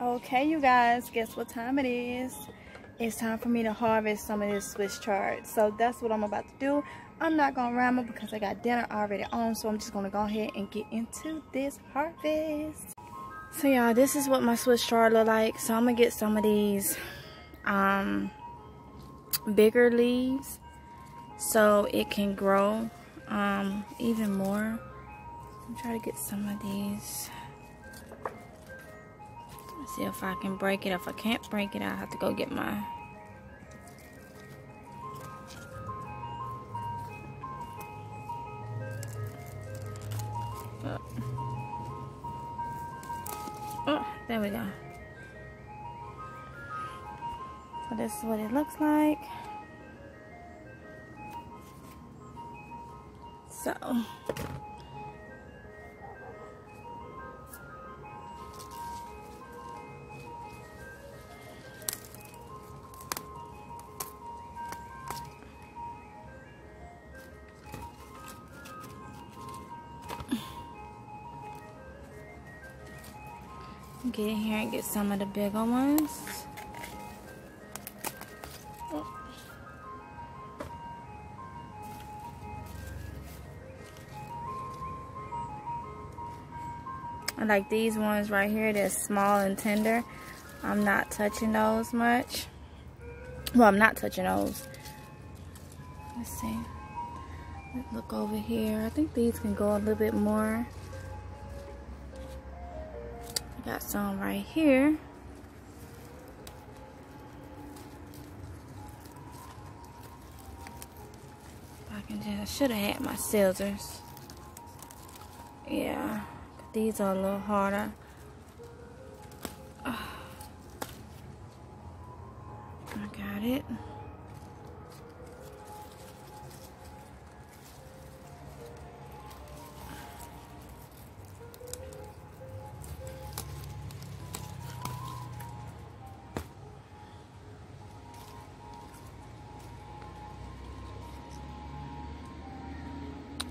Okay, you guys, guess what time it is? It's time for me to harvest some of this Swiss chard. So that's what I'm about to do. I'm not gonna ramble because I got dinner already on, so I'm just gonna go ahead and get into this harvest. So y'all, this is what my Swiss chard look like. So I'm gonna get some of these bigger leaves so it can grow even more. I'm trying to get some of these. Let's see if I can break it. If I can't break it, I'll have to go get my oh, there we go. So this is what it looks like. So get in here and get some of the bigger ones. I like these ones right here. They're small and tender. I'm not touching those much. Well, I'm not touching those. Let's see. Let's look over here. I think these can go a little bit more. I got some right here. I should have had my scissors. Yeah. These are a little harder. I got it.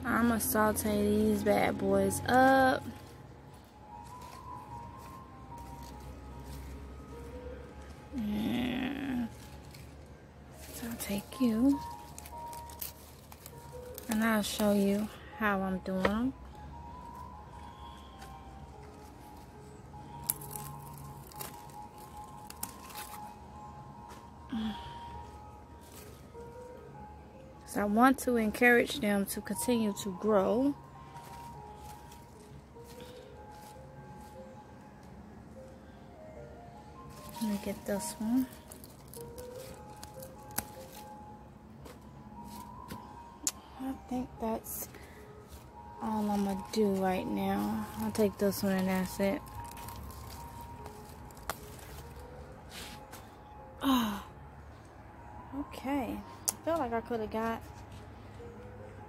I'm gonna saute these bad boys up. Take you and I'll show you how I'm doing them. So I want to encourage them to continue to grow. Let me get this one. I think that's all I'm gonna do right now. I'll take this one and that's it. Oh, okay. I feel like I could have got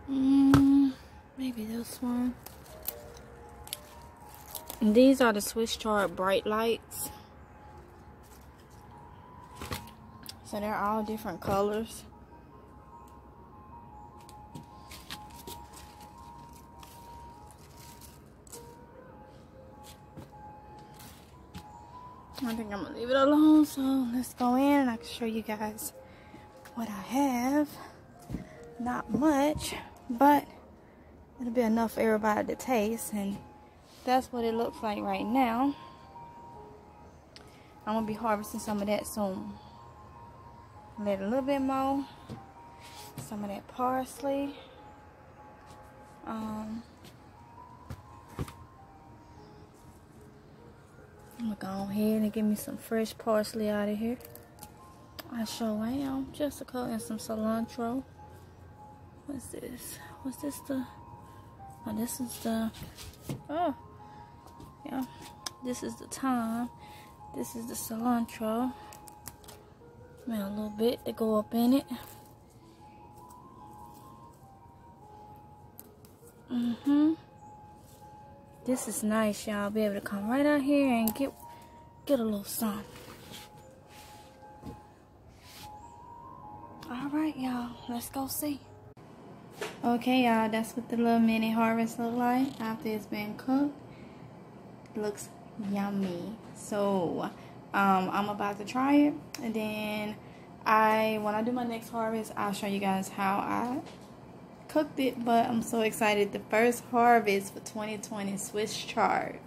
maybe this one. And these are the Swiss chard bright lights. So they're all different colors. I think I'm gonna leave it alone, so let's go in and I can show you guys what I have. Not much, but it'll be enough for everybody to taste, and that's what it looks like right now. I'm gonna be harvesting some of that soon. Let a little bit more, some of that parsley. I'm gonna go ahead and get me some fresh parsley out of here. I sure am. Just a couple and some cilantro. What's this? What's this the? Oh, this is the. Oh, yeah. This is the thyme. This is the cilantro. Smell a little bit to go up in it. This is nice, y'all. Be able to come right out here and get a little something. All right, y'all. Let's go see. Okay, y'all. That's what the little mini harvest look like after it's been cooked. It looks yummy. So I'm about to try it, and then when I do my next harvest, I'll show you guys how I cooked it. But I'm so excited. The first harvest for 2020 Swiss chard.